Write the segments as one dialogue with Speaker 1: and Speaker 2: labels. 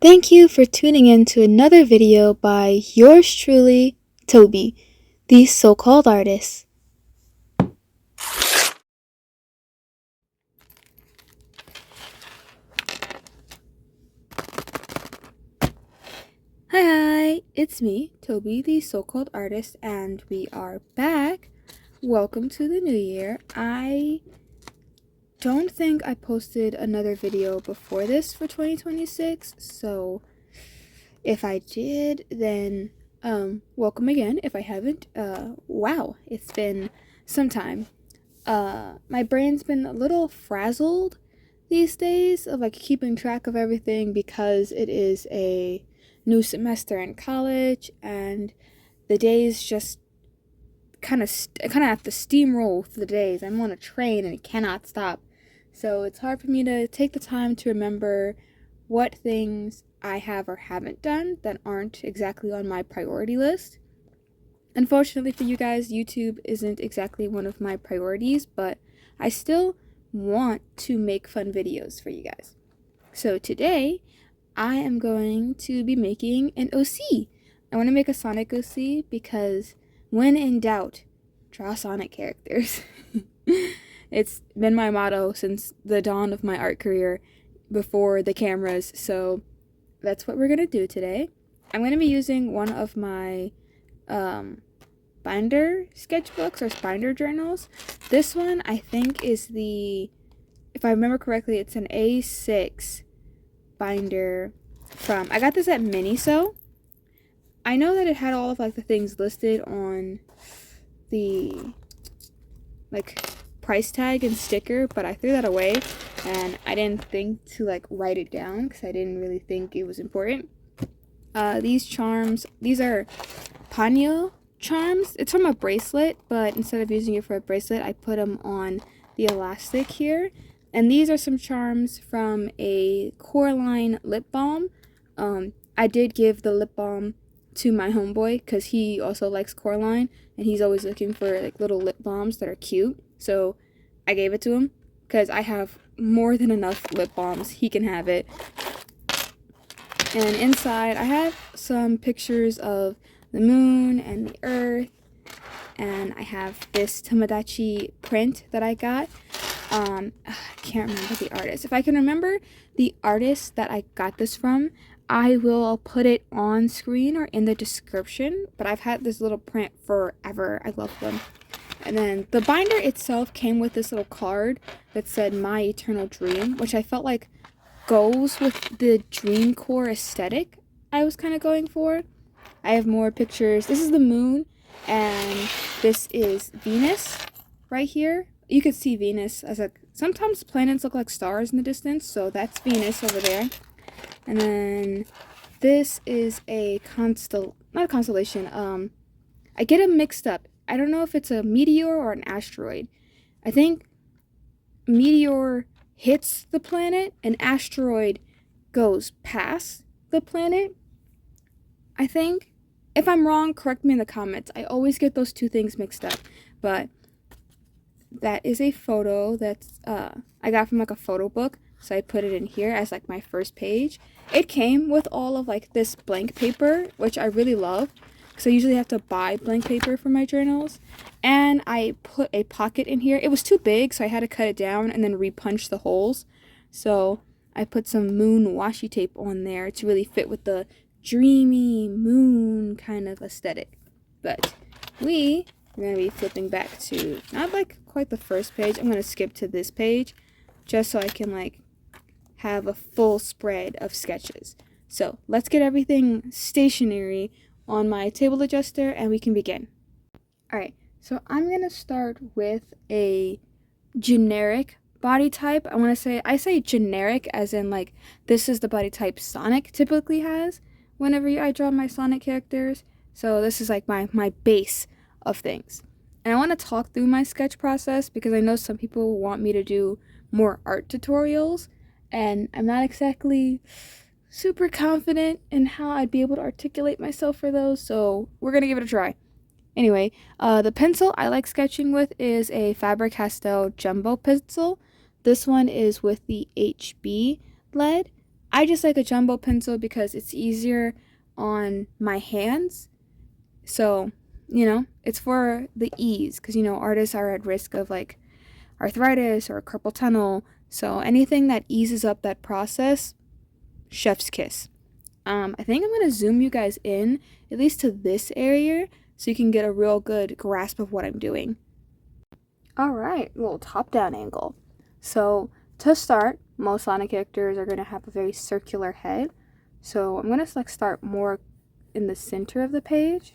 Speaker 1: Thank you for tuning in to another video by yours truly, Toby, the so-called artist. Hi, it's me, Toby, the so-called artist, and we are back. Welcome to the new year. I don't think I posted another video before this for 2026, so if I did, then welcome again. If I haven't, wow, it's been some time. My brain's been a little frazzled these days of like keeping track of everything because it is a new semester in college and the days just kind of have to steamroll through the days. I'm on a train and it cannot stop. So it's hard for me to take the time to remember what things I have or haven't done that aren't exactly on my priority list. Unfortunately for you guys, YouTube isn't exactly one of my priorities, but I still want to make fun videos for you guys. So today, I am going to be making an OC. I want to make a Sonic OC because when in doubt, draw Sonic characters. It's been my motto since the dawn of my art career before the cameras, so that's what we're going to do today. I'm going to be using one of my binder sketchbooks or binder journals. This one I think is if I remember correctly, it's an A6 binder from, I got this at Miniso. I know that it had all of like the things listed on the like price tag and sticker, but I threw that away and I didn't think to like write it down because I didn't really think it was important. These charms, these are Panyo charms. It's from a bracelet, but instead of using it for a bracelet, I put them on the elastic here. And these are some charms from a Coraline lip balm. I did give the lip balm to my homeboy because he also likes Coraline and he's always looking for like little lip balms that are cute. So I gave it to him because I have more than enough lip balms. He can have it. And inside I have some pictures of the moon and the earth, and I have this Tomodachi print that I got. I can't remember the artist. If I can remember the artist that I got this from, I will put it on screen or in the description, but I've had this little print forever. I love them. And then the binder itself came with this little card that said My Eternal Dream, which I felt like goes with the dream core aesthetic I was kind of going for. I have more pictures. This is the moon, and this is Venus right here. You could see Venus as sometimes planets look like stars in the distance, so that's Venus over there. And then this is a not a constellation. I get them mixed up. I don't know if it's a meteor or an asteroid. I think meteor hits the planet, an asteroid goes past the planet, I think. If I'm wrong, correct me in the comments. I always get those two things mixed up. But that is a photo that's I got from like a photo book. So I put it in here as like my first page. It came with all of like this blank paper, which I really love. Because I usually have to buy blank paper for my journals. And I put a pocket in here. It was too big, so I had to cut it down and then repunch the holes. So I put some moon washi tape on there to really fit with the dreamy moon kind of aesthetic. But we're going to be flipping back to not like quite the first page. I'm going to skip to this page just so I can like have a full spread of sketches. So let's get everything stationary on my table adjuster and we can begin. Alright, so I'm going to start with a generic body type. I say generic as in like this is the body type Sonic typically has whenever I draw my Sonic characters. So this is like my base of things. And I want to talk through my sketch process because I know some people want me to do more art tutorials and I'm not exactly super confident in how I'd be able to articulate myself for those, so we're gonna give it a try. Anyway, the pencil I like sketching with is a Faber-Castell Jumbo pencil. This one is with the HB lead. I just like a jumbo pencil because it's easier on my hands. So, it's for the ease because, artists are at risk of like arthritis or carpal tunnel. So anything that eases up that process, chef's kiss. I think I'm going to zoom you guys in, at least to this area, so you can get a real good grasp of what I'm doing. All right, little top-down angle. So to start, most Sonic characters are going to have a very circular head. So I'm going to like start more in the center of the page.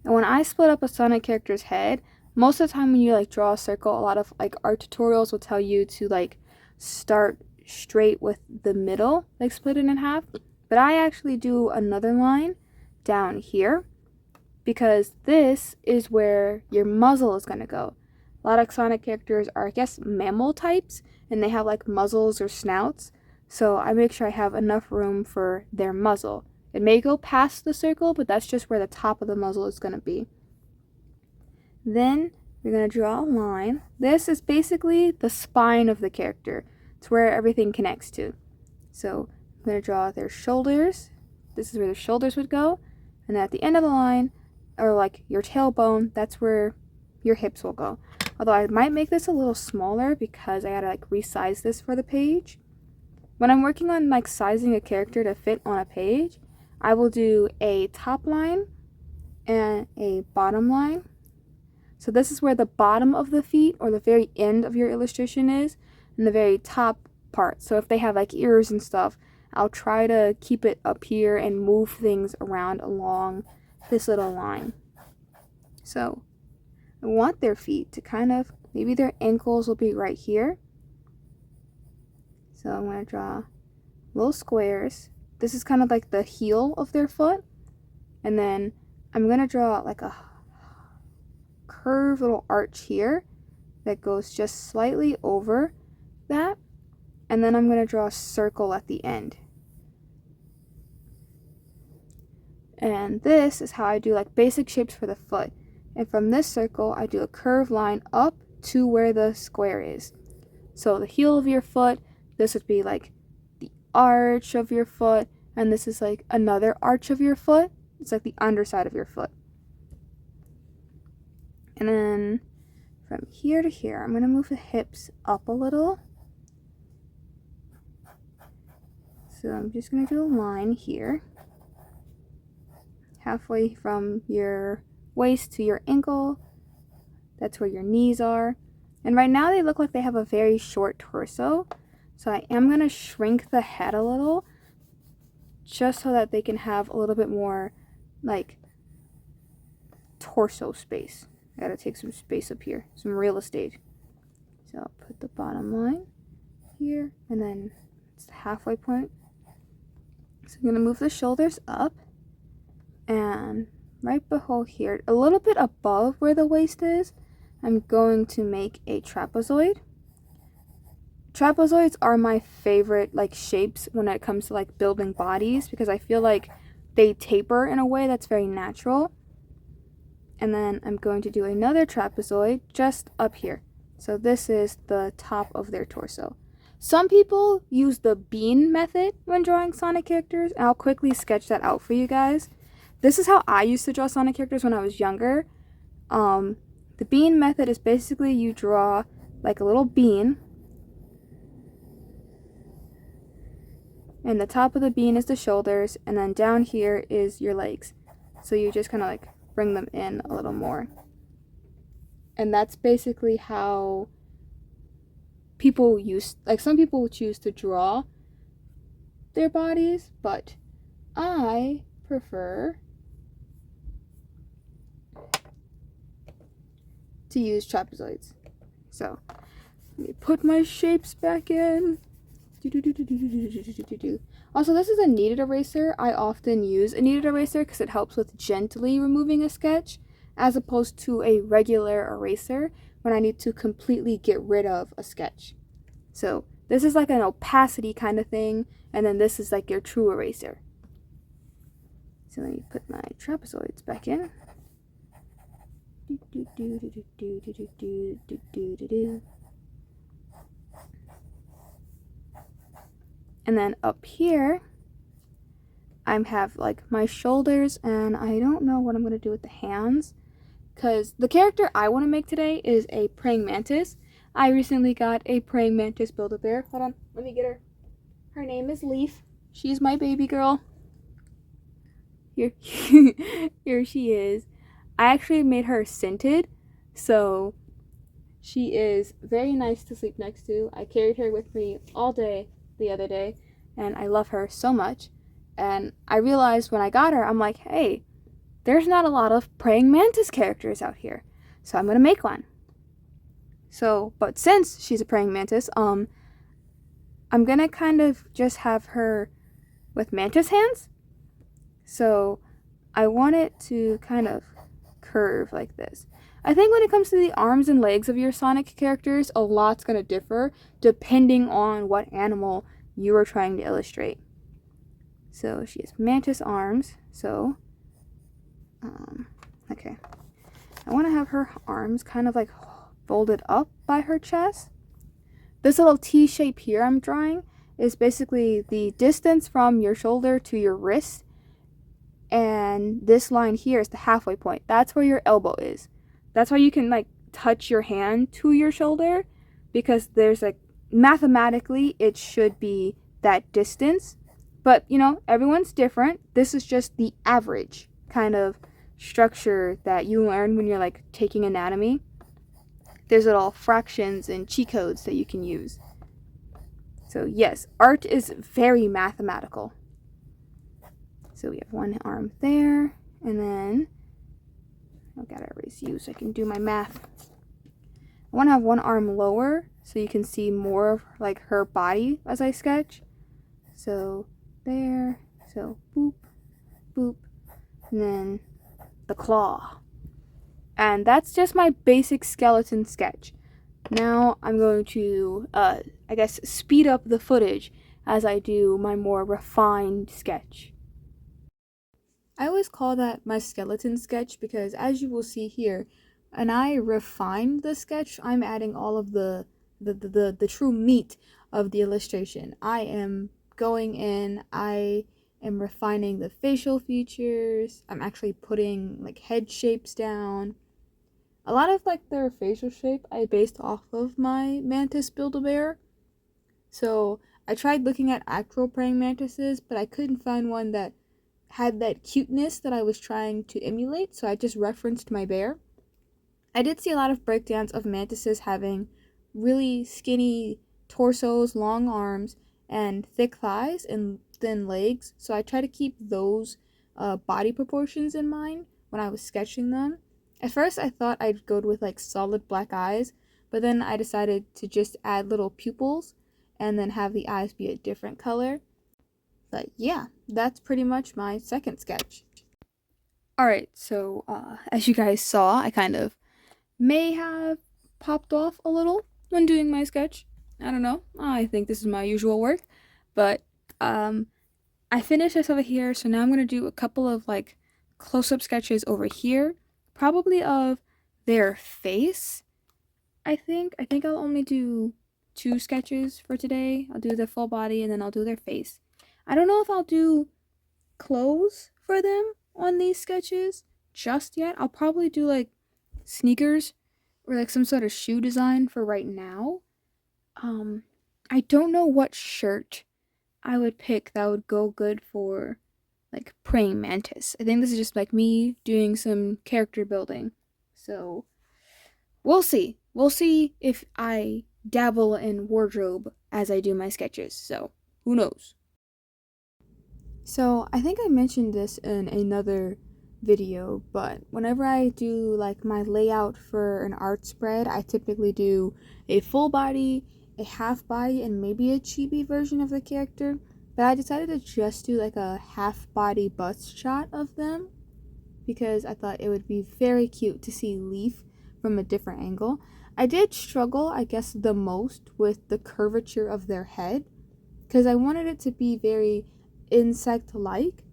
Speaker 1: And when I split up a Sonic character's head, most of the time when you like draw a circle, a lot of like art tutorials will tell you to like start straight with the middle, like split it in half. But I actually do another line down here because this is where your muzzle is going to go. A lot of Sonic characters are, I guess, mammal types, and they have like muzzles or snouts. So I make sure I have enough room for their muzzle. It may go past the circle, but that's just where the top of the muzzle is going to be. Then we're going to draw a line. This is basically the spine of the character. It's where everything connects to. So I'm going to draw their shoulders. This is where the shoulders would go. And then at the end of the line, or like your tailbone, that's where your hips will go. Although I might make this a little smaller because I gotta like resize this for the page. When I'm working on like sizing a character to fit on a page, I will do a top line and a bottom line. So this is where the bottom of the feet or the very end of your illustration is, and the very top part. So if they have like ears and stuff, I'll try to keep it up here and move things around along this little line. So I want their feet to kind of, maybe their ankles will be right here. So I'm going to draw little squares. This is kind of like the heel of their foot. And then I'm going to draw like a curved little arch here that goes just slightly over that. And then I'm going to draw a circle at the end. And this is how I do like basic shapes for the foot. And from this circle, I do a curved line up to where the square is. So the heel of your foot, this would be like the arch of your foot, and this is like another arch of your foot. It's like the underside of your foot. And then from here to here, I'm going to move the hips up a little. So I'm just going to do a line here, halfway from your waist to your ankle. That's where your knees are. And right now they look like they have a very short torso. So I am going to shrink the head a little just so that they can have a little bit more like torso space. I gotta take some space up here, some real estate. So I'll put the bottom line here, and then it's the halfway point. So I'm gonna move the shoulders up, and right below here, a little bit above where the waist is, I'm going to make a trapezoid. Trapezoids are my favorite like shapes when it comes to like building bodies because I feel like they taper in a way that's very natural. And then I'm going to do another trapezoid just up here. So this is the top of their torso. Some people use the bean method when drawing Sonic characters, and I'll quickly sketch that out for you guys. This is how I used to draw Sonic characters when I was younger. The bean method is basically you draw like a little bean, and the top of the bean is the shoulders, and then down here is your legs. So you just kind of like bring them in a little more. And that's basically how people use, like some people choose to draw their bodies, but I prefer to use trapezoids. So let me put my shapes back in. Also, this is a kneaded eraser. I often use a kneaded eraser because it helps with gently removing a sketch as opposed to a regular eraser when I need to completely get rid of a sketch. So this is like an opacity kind of thing, and then this is like your true eraser. So let me put my trapezoids back in. And then up here, I have like my shoulders, and I don't know what I'm going to do with the hands, because the character I want to make today is a praying mantis. I recently got a praying mantis Build-A-Bear. Hold on, let me get her. Her name is Leaf. She's my baby girl. Here, here she is. I actually made her scented, so she is very nice to sleep next to. I carried her with me all day the other day, and I love her so much. And I realized when I got her, I'm like, hey, there's not a lot of praying mantis characters out here, so I'm gonna make one. So, but since she's a praying mantis, I'm gonna kind of just have her with mantis hands. So I want it to kind of curve like this. I think when it comes to the arms and legs of your Sonic characters, a lot's gonna differ depending on what animal you are trying to illustrate. So she has mantis arms. So, okay. I want to have her arms kind of like folded up by her chest. This little T shape here I'm drawing is basically the distance from your shoulder to your wrist. And this line here is the halfway point. That's where your elbow is. That's why you can like touch your hand to your shoulder, because there's like mathematically it should be that distance. But, you know, everyone's different. This is just the average kind of structure that you learn when you're, like, taking anatomy. There's little fractions and cheat codes that you can use. So, yes, art is very mathematical. So, we have one arm there. And then, I've got to erase you so I can do my math. I want to have one arm lower so you can see more of, like, her body as I sketch. So there, so boop, boop, and then the claw. And that's just my basic skeleton sketch. Now I'm going to, I guess, speed up the footage as I do my more refined sketch. I always call that my skeleton sketch because, as you will see here, and I refined the sketch, I'm adding all of the true meat of the illustration. I am going in, I am refining the facial features. I'm actually putting like head shapes down. A lot of like their facial shape I based off of my mantis Build-A-Bear. So I tried looking at actual praying mantises, but I couldn't find one that had that cuteness that I was trying to emulate, so I just referenced my bear. I did see a lot of breakdowns of mantises having really skinny torsos, long arms, and thick thighs and thin legs, so I try to keep those body proportions in mind when I was sketching them. At first I thought I'd go with like solid black eyes, but then I decided to just add little pupils and then have the eyes be a different color. But yeah, that's pretty much my second sketch. Alright, so as you guys saw, I kind of may have popped off a little when doing my sketch. I don't know. I think this is my usual work. But I finished this over here, so now I'm going to do a couple of like close-up sketches over here. Probably of their face, I think. I think I'll only do 2 sketches for today. I'll do their full body and then I'll do their face. I don't know if I'll do clothes for them on these sketches just yet. I'll probably do like sneakers or like some sort of shoe design for right now. I don't know what shirt I would pick that would go good for like praying mantis. I think this is just like me doing some character building. So we'll see. We'll see if I dabble in wardrobe as I do my sketches. So who knows? So I think I mentioned this in another video, but whenever I do like my layout for an art spread, I typically do a full body, a half body, and maybe a chibi version of the character. But I decided to just do like a half body bust shot of them because I thought it would be very cute to see Leaf from a different angle. I did struggle, I guess, the most with the curvature of their head because I wanted it to be very insect-like.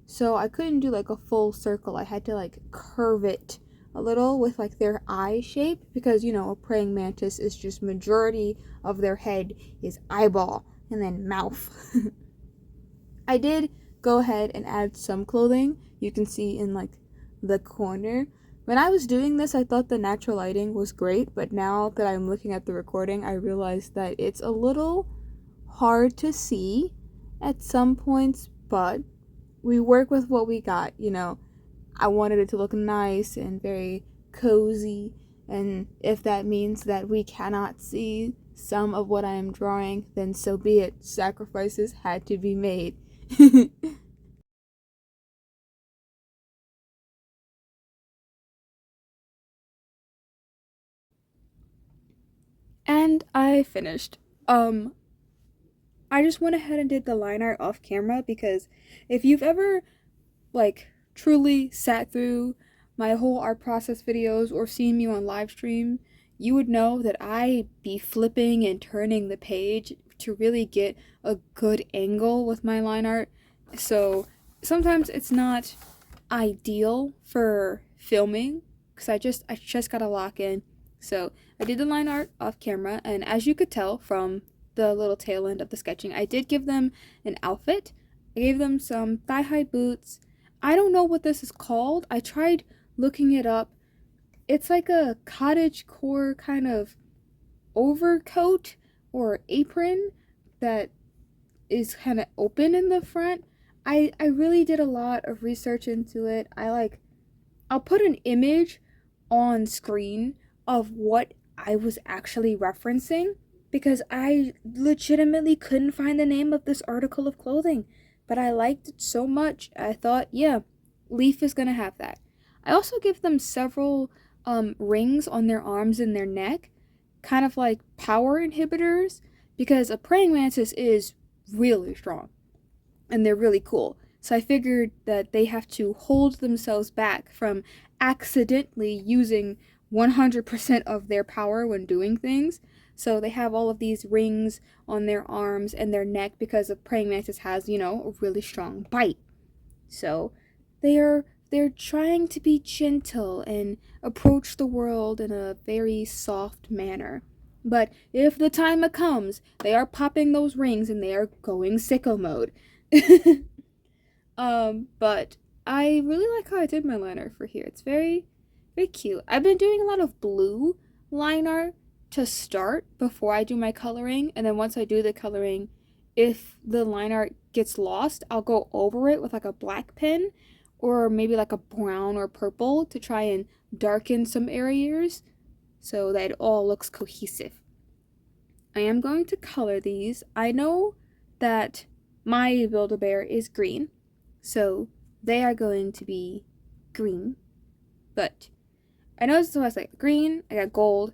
Speaker 1: So I couldn't do like a full circle. I had to like curve it a little with like their eye shape because, you know, a praying mantis is just majority of their head is eyeball. and then mouth. I did go ahead and add some clothing. You can see in like the corner. When I was doing this, I thought the natural lighting was great, but now that I'm looking at the recording, I realized that it's a little hard to see at some points, but we work with what we got, you know. I wanted it to look nice and very cozy, and if that means that we cannot see some of what I am drawing, then so be it. Sacrifices had to be made. And I finished. I just went ahead and did the line art off camera because if you've ever like truly sat through my whole art process videos or seen me on live stream, you would know that I be flipping and turning the page to really get a good angle with my line art. So sometimes it's not ideal for filming because I just gotta lock in. So I did the line art off camera, and as you could tell from the little tail end of the sketching, I did give them an outfit. I gave them some thigh-high boots. I don't know what this is called. I tried looking it up. It's like a cottage core kind of overcoat or apron that is kind of open in the front. I really did a lot of research into it. I'll put an image on screen of what I was actually referencing because I legitimately couldn't find the name of this article of clothing, but I liked it so much. I thought, yeah, Leaf is going to have that. I also give them several rings on their arms and their neck, kind of like power inhibitors, because a praying mantis is really strong and they're really cool. So I figured that they have to hold themselves back from accidentally using 100% of their power when doing things. So they have all of these rings on their arms and their neck because a praying mantis has, you know, a really strong bite. So they're trying to be gentle and approach the world in a very soft manner. But if the time comes, they are popping those rings and they are going sicko mode. But I really like how I did my line art for here. It's very, very cute. I've been doing a lot of blue line art to start before I do my coloring, and then once I do the coloring, if the line art gets lost, I'll go over it with like a black pen or maybe like a brown or purple to try and darken some areas so that it all looks cohesive. I am going to color these. I know that my Build-A-Bear is green, so they are going to be green. But I know this was like green, I got gold.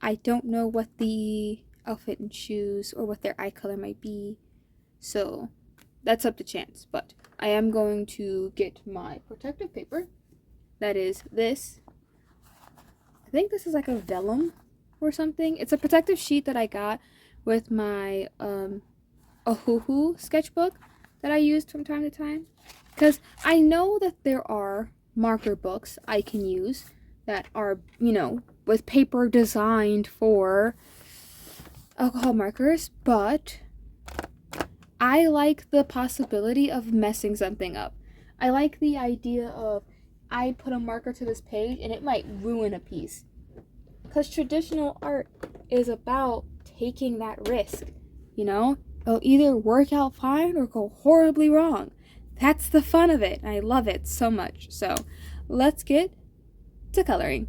Speaker 1: I don't know what the outfit and shoes or what their eye color might be. So that's up to chance. But I am going to get my protective paper. That is this. I think this is like a vellum or something. It's a protective sheet that I got with my Ohuhu sketchbook that I used from time to time. Because I know that there are marker books I can use that are, you know, with paper designed for alcohol markers, but I like the possibility of messing something up. I like the idea of I put a marker to this page and it might ruin a piece. Because traditional art is about taking that risk, you know? It'll either work out fine or go horribly wrong. That's the fun of it. I love it so much. So let's get to coloring.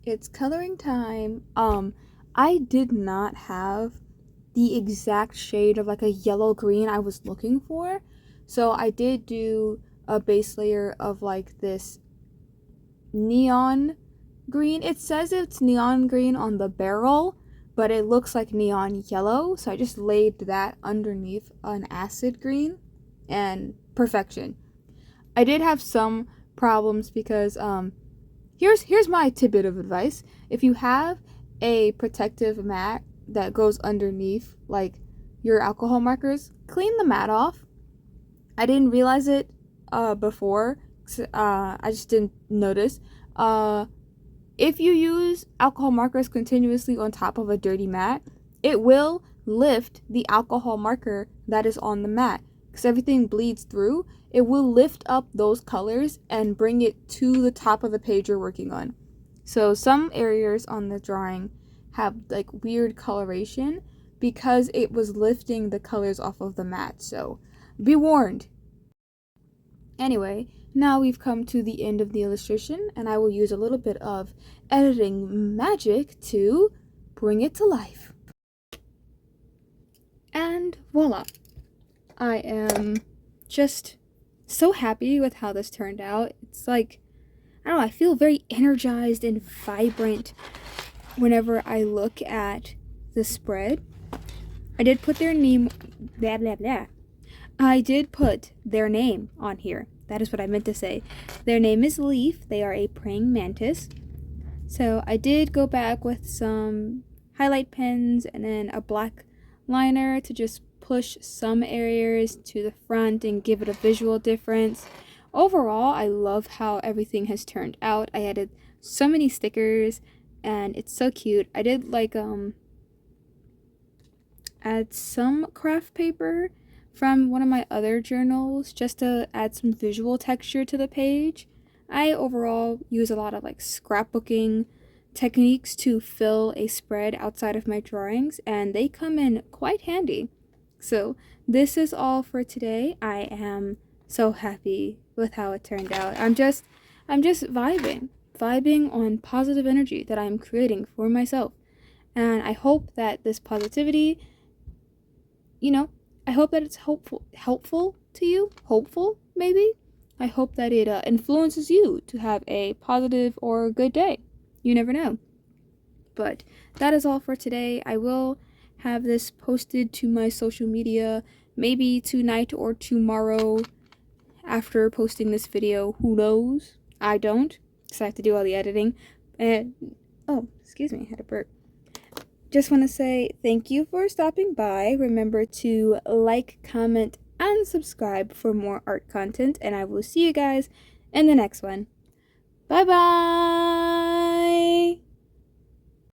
Speaker 1: It's coloring time. I did not have the exact shade of like a yellow green I was looking for. So I did do a base layer of like this neon green. It says it's neon green on the barrel, but it looks like neon yellow. So I just laid that underneath an acid green and perfection. I did have some problems because here's my tidbit of advice. If you have a protective mat that goes underneath like your alcohol markers, clean the mat off. I didn't realize it before. I just didn't notice. If you use alcohol markers continuously on top of a dirty mat, it will lift the alcohol marker that is on the mat. Because everything bleeds through, it will lift up those colors and bring it to the top of the page you're working on. So some areas on the drawing have like weird coloration because it was lifting the colors off of the mat. So be warned. Anyway, now we've come to the end of the illustration, and I will use a little bit of editing magic to bring it to life. And voila! I am just so happy with how this turned out. It's like, I don't know, I feel very energized and vibrant whenever I look at the spread. I did put their name, blah, blah, blah. I did put their name on here. That is what I meant to say. Their name is Leaf. They are a praying mantis. So I did go back with some highlight pens and then a black liner to just push some areas to the front and give it a visual difference. Overall, I love how everything has turned out. I added so many stickers and it's so cute. I did like add some craft paper from one of my other journals just to add some visual texture to the page. I overall use a lot of like scrapbooking techniques to fill a spread outside of my drawings, and they come in quite handy. So this is all for today. I am so happy with how it turned out. I'm just vibing on positive energy that I'm creating for myself. And I hope that this positivity, I hope that it's helpful to you, hopeful maybe. I hope that it influences you to have a positive or good day. You never know. But that is all for today. I will have this posted to my social media maybe tonight or tomorrow after posting this video. Who knows? I don't, because I have to do all the editing. And oh, excuse me, I had a burp. Just want to say thank you for stopping by. Remember to like, comment, and subscribe for more art content, and I will see you guys in the next one. Bye bye!